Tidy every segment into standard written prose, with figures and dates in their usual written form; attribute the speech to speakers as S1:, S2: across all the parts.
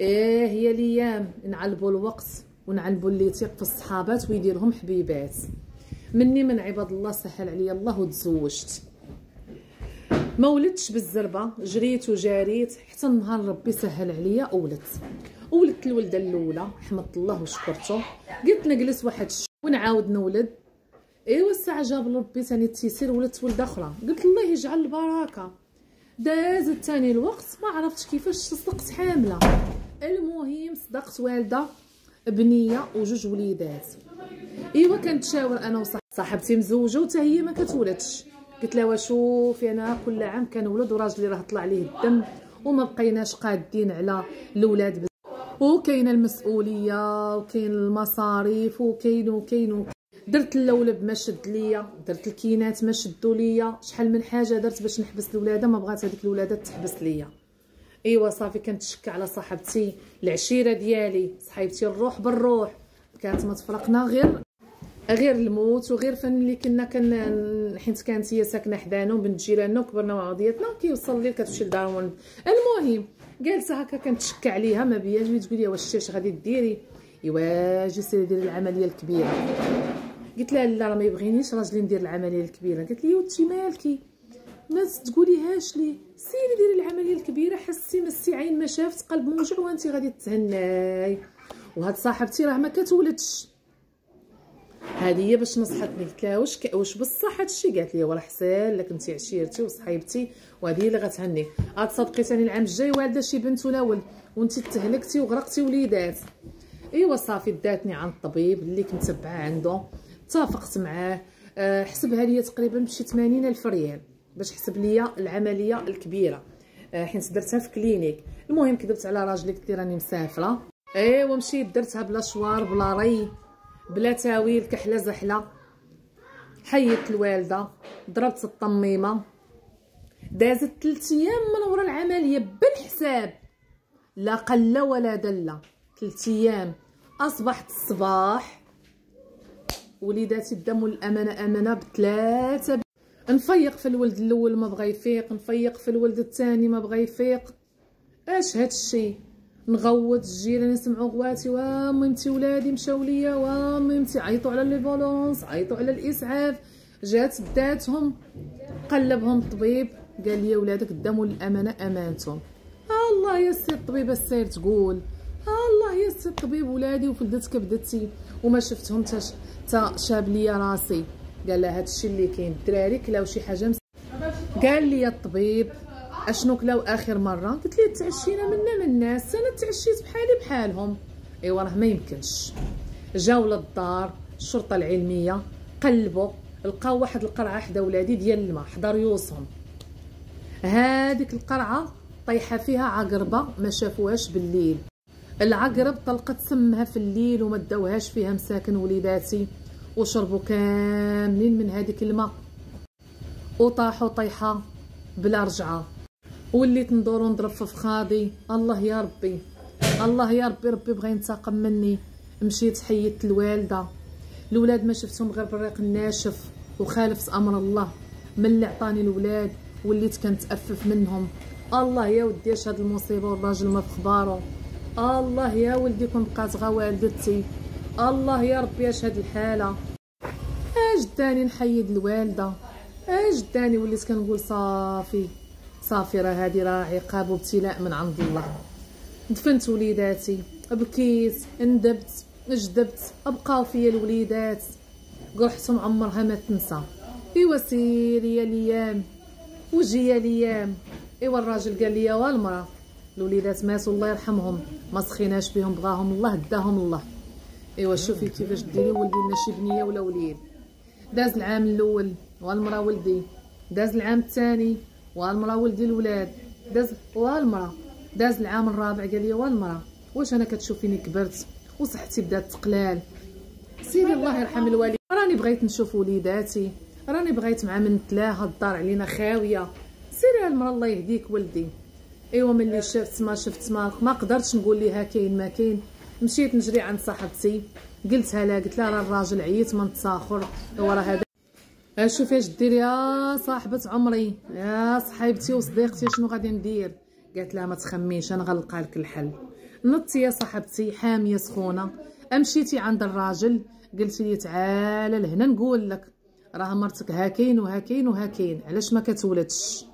S1: ايه هي الايام نعلبوا الوقت ونعلبوا اللي يثيق في الصحابات ويديرهم حبيبات. مني من عباد الله سهل عليا الله وتزوجت، ما ولدتش بالزربه، جريت وجاريت حتى النهار ربي سهل عليا ولدت الولده الاولى حمدت الله وشكرته. قلت نجلس واحد ونعاود نولد. ايوا الساعه جاب ربي ثاني التيسير ولدت ولده اخرى. قلت الله يجعل البركه. دازت ثاني الوقت ما عرفتش كيفاش صدقت حامله. المهم صدقت والده بنيه وجوج وليدات. ايوا كنتشاور انا وصاحبتي مزوجه وتا هي ما كتولدش. قلت لها شوفي انا كل عام كنولد وراجلي راه طلع ليه الدم وما بقيناش قادين على الاولاد، وكاينه المسؤوليه وكاين المصاريف وكاين. درت اللولب ما شد ليا، درت الكينات ما شدوا ليا، شحال من حاجه درت باش نحبس الولاده، ما بغات هذيك الولاده تحبس ليا. ايوا صافي كنتشكى على صاحبتي العشيره ديالي، صاحبتي الروح بالروح، كانت ما تفرقنا غير الموت وغير فن اللي كنا حيت كانت هي ساكنه حدانا وبنت جيراننا وكبرنا مع بعضياتنا، كيوصل الليل كتمشي لدارهم. المهم جالسه هكا كنتشكى عليها ما بياش، تقول لي واش اش غادي ديري؟ ايوا جي سيري ديري العمليه الكبيره. قلت لها لا راه ما يبغينيش راجلي ندير العمليه الكبيره. قالت لي وانتي مالكي ما تقوليهاش لي، سيري ديري العمليه الكبيره، حسي مسي عين ما شافت قلب موجع وانتي غادي تهناي. وهاد صاحبتي راه ما كتولدش، هذه هي باش نصحتني. قلت لها واش بصح هادشي؟ قالت لي وراه حسال لك انت عشيرتي وصحيبتي وهذه اللي غتهني. عاد تصدقي ثاني العام الجاي والده شي بنت ولا ولد وانت تهلكتي وغرقتي وليدات. ايوا صافي داتني عند الطبيب اللي كنت تبعه عنده، اتفقت معاه، حسبها لي تقريبا بشي 80,000 ريال باش حسب لي العمليه الكبيره، حيت درتها في كلينيك. المهم كذبت على راجلي قلت لي راني مسافره. ايوا مشيت درتها بلا شوار بلا ري بلا تاويل كحله زحله. حيدت الوالده، ضربت الطميمه، دازت 3 ايام من ورا العمليه بالحساب، لا قله ولا دله. 3 ايام اصبحت الصباح وليداتي الدم الامانه امانه ب3. نفيق في الولد الاول ما بغى يفيق، نفيق في الولد الثاني ما بغى يفيق. اش هادشي؟ نغوت الجيران يسمعوا غواتي وميمتي ولادي مشاو ليا وميمتي، عيطوا على ليفولونس، عيطوا على الاسعاف، جات داتهم قلبهم الطبيب قال لي ولادك الدم الامانه امانتهم. الله يا سي الطبيب السير تقول، الله يا سي الطبيب ولادي وفلدت كبدتي وما شفتهم تا شاب ليا راسي. قال لها هادشي اللي كاين، الدراري كلاو شي حاجه قال لي الطبيب اشنو كلاو اخر مره؟ قلت ليه تعشينا منا من الناس، انا تعشيت بحالي بحالهم. ايوا راه ما يمكنش. جاو للدار الشرطه العلميه قلبوا لقاو واحد القرعه حدا ولادي ديال الماء حدا ريوسهم. هذيك القرعه طايحه فيها عقربه ما شافوهاش بالليل، العقرب طلقت سمها في الليل وما داوهاش فيها مساكن وليداتي وشربوا كاملين من هذيك الماء وطاحوا طيحه بلا رجعه. وليت ندور ونضرب في فخاضي، الله يا ربي الله يا ربي، ربي بغى ينتقم مني. مشيت حيدت الوالده، الولاد ما شفتهم غير بالريق الناشف وخالفت امر الله. من اللي عطاني الولاد وليت كنتأفف منهم. الله يا ودي اش هاد المصيبه والراجل ما في خبارو. الله يا ولدي كون بقات غا والدتي. الله يا ربي اش هاد الحاله. اش داني نحيد الوالده، اش داني وليت كنقول صافي راه هادي راه عقاب وابتلاء من عند الله. دفنت وليداتي، بكيت، ندبت، جدبت، بقاو فيا الوليدات قرحتهم عمرها ما تنسى. ايوا سيري يا الايام وجي يا الايام. ايوا الراجل قال لي والمراه الوليدات ماتوا الله يرحمهم ما سخيناش بهم، بغاهم الله داهم الله. ايوا شوفي كيفاش ديري ولدي لنا شي بنيه ولا وليد. داز العام الاول والمراه ولدي، داز العام الثاني والمراه ولدي الولاد، داز والمراه داز العام الرابع قال لي والمراه واش انا كتشوفيني كبرت وصحتي بدات تقلال. سيدي الله يرحم الوالد، راني بغيت نشوف وليداتي، راني بغيت مع من تلاها الدار علينا خاويه. سيري المراه الله يهديك ولدي. ايوا ملي شفت ما قدرتش نقول ليها كاين ما كاين. مشيت نجري عند صاحبتي قلتها لها، قلت لها راه الراجل عييت من التساخر. وراه هذا شوفي اش ديري يا صاحبه عمري يا صحيبتي وصديقتي شنو غادي ندير؟ قالت لها ما تخميش انا غنلقى لك الحل، نطي يا صاحبتي حاميه سخونه، مشيتي عند الراجل قلتي لي تعال لهنا نقول لك راه مرتك هاكاين وهاكاين وهاكاين، علاش ما كتولدش؟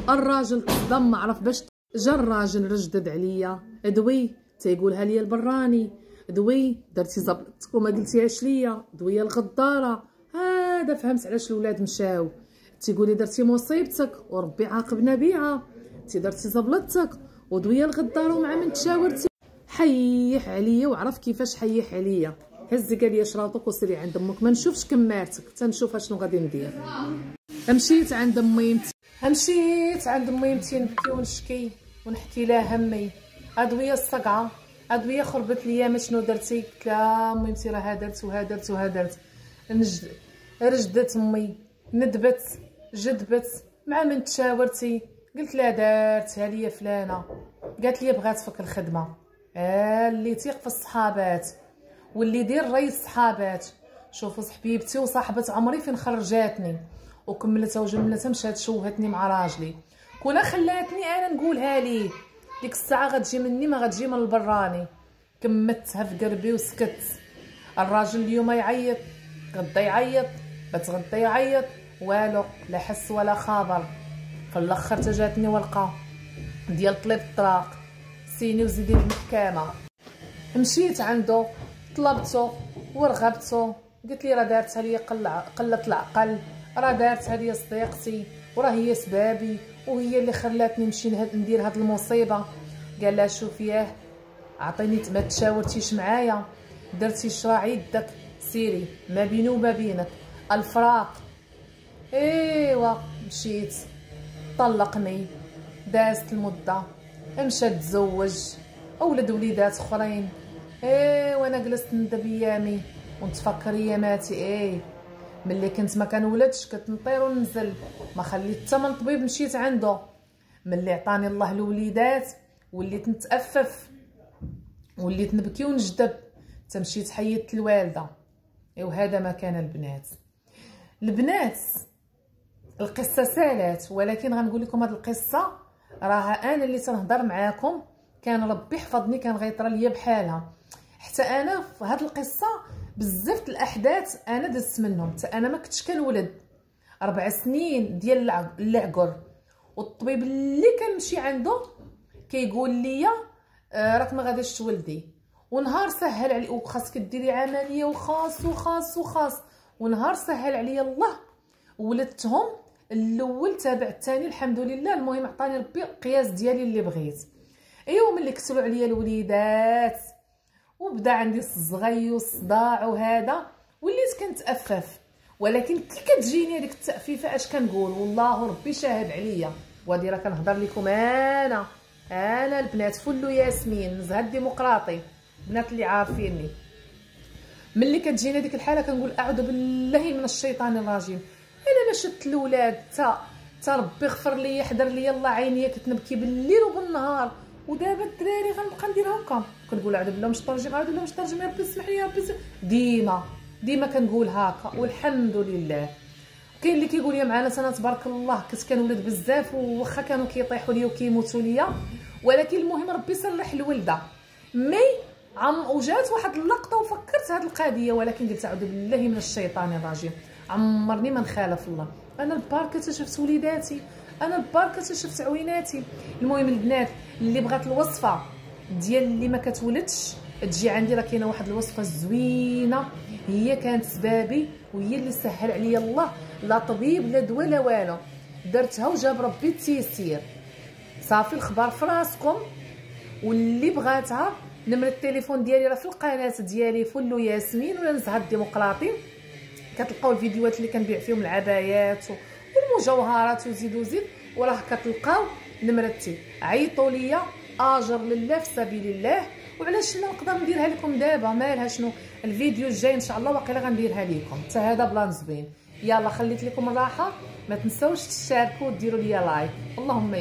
S1: الراجل تصدم، ما عرف باش جا الراجل رجدد عليا، دوي تيقولها لي البراني، دوي درتي زبطتك وما قلتيهاش ليا، دوي الغداره. هذا فهمت علاش الولاد مشاو. تيقولي درتي مصيبتك وربي عاقبنا بيها، تي درتي زبلتك ودويه الغداره ومع من تشاورتي. حيح عليا وعرف كيفاش حيح عليا. هزي قال لي شراطك وسيري عند امك، ما نشوفش كمارتك تنشوف شنو غادي ندير. مشيت عند ميمتي، نبكي ونشكي ونحكي لها همي، ادويه الصقعه، ادويه خربت ليا، ما شنو درتي؟ قلت لها ميمتي راه درت وها درت وها درت. رجدت امي، ندبت جدبت، مع من تشاورتي قلت لها دارتها ليا فلانه، قالت لي بغات فك الخدمه. اللي يثيق في الصحابات واللي يدير رئيس الصحابات. شوفوا صحبيبتي وصاحبه عمري فين خرجاتني وكملتها وجملتها، مشات شوهتني مع راجلي، كون خلاتني انا نقولها ليه، ديك الساعه غتجي مني ما غتجي من البراني. كمتها في قلبي وسكت. الراجل اليوم يعيط، غدا يعيط، بتغدا يعيط، والو لا حس ولا خبر. في الاخر تجاتني ورقه ديال طلب الطلاق، سيني وزيدي المحكمه. مشيت عنده طلبته ورغبته، قلت لي راه دارتها ليا قله العقل، راه دارتها ليا صديقتي وراه هي سبابي وهي اللي خلاتني نمشي ندير هاد المصيبه. قال لها شوفي ياه عطيني، ما تشاورتيش معايا، درتي شرع يدك، سيري ما بيني وما بينك الفراق. ايوا مشيت، طلقني، دازت المده، مشى تزوج، اولاد وليدات اخرين. وانا جلست ندب ايامي ونتفكر اياماتي. ملي كنت ما كنولدش كنت نطير وننزل، ما خليت حتى من طبيب مشيت عنده. ملي عطاني الله الوليدات وليت نتأفف، وليت نبكي ونجدب، تمشيت حيدت الوالده. وهذا ما كان البنات القصه سالات، ولكن غنقول لكم هذه القصه راها انا اللي تنهضر معاكم، كان ربي حفظني، كان غيطرى ليا بحالها. حتى انا في هذه القصه بزاف الاحداث انا دزت منهم، حتى انا ما كنتش كنولد 4 سنين ديال العقر، والطبيب اللي كنمشي عنده كيقول لي راك ما غاديش تولدي، ونهار سهل علي وخاصك ديري عمليه وخاص وخاص وخاص، ونهار سهل عليا الله ولدتهم. الاول تابع الثاني الحمد لله، المهم عطاني ربي القياس ديالي اللي بغيت. ملي كثروا عليا الوليدات وبدا عندي الصغي والصداع وهذا، وليت كنتأفف. ولكن كي كتجيني هذيك التأفيفه اش كنقول؟ والله ربي شاهد عليا، وهادي راه كنهضر لكم انا البنات فل وياسمين نزهه الديمقراطي، بنات اللي عارفيني. ملي كتجيني ديك الحاله كنقول اعوذ بالله من الشيطان الرجيم. انا شدت الاولاد تا ربي غفر لي، حضر لي الله عينيا، كنت نبكي بالليل وبالنهار. ودابا الدراري غنبقى ندير هكا، كنقول اعوذ بالله مش ترجم، اعوذ بالله مش ترجم، يا ربي اسمح لي، يا ربي ديما كنقول هكا والحمد لله. كاين اللي كيقول لي معنا انا تبارك الله كنت كنولد بزاف، وواخا كانوا كيطيحوا لي وكيموتوا لي، ولكن المهم ربي صلح الولده. وجات واحد اللقطه وفكرت هذه القضيه، ولكن قلت اعوذ بالله من الشيطان الرجيم، عمرني ما نخالف الله. انا الباركه شفت وليداتي، انا الباركه شفت عويناتي. المهم البنات اللي بغات الوصفه ديال اللي ما كتولدش تجي عندي، راه كاينه واحد الوصفه زوينه، هي كانت سبابي وهي اللي سهل عليا الله، لا طبيب لا دواء لا والو، درتها وجاب ربي التيسير. صافي الخبر في راسكم، واللي بغاتها نمرة التليفون ديالي راه في القناه ديالي فل وياسمين ولا نزهه الديمقراطي، كتلقاو الفيديوهات اللي كنبيع فيهم العبايات والمجوهرات وزيد، وراه كتلقاو نمرتي. عيطوا ليا اجر لله في سبيل الله. وعلاش ما نقدر نديرها لكم دابا؟ مالها شنو؟ الفيديو الجاي ان شاء الله واقيلا غنديرها لكم، حتى هذا بلان زوين. يلا خليت لكم الراحه، ما تنساوش تشاركوا وديروا ليا لايك. اللهم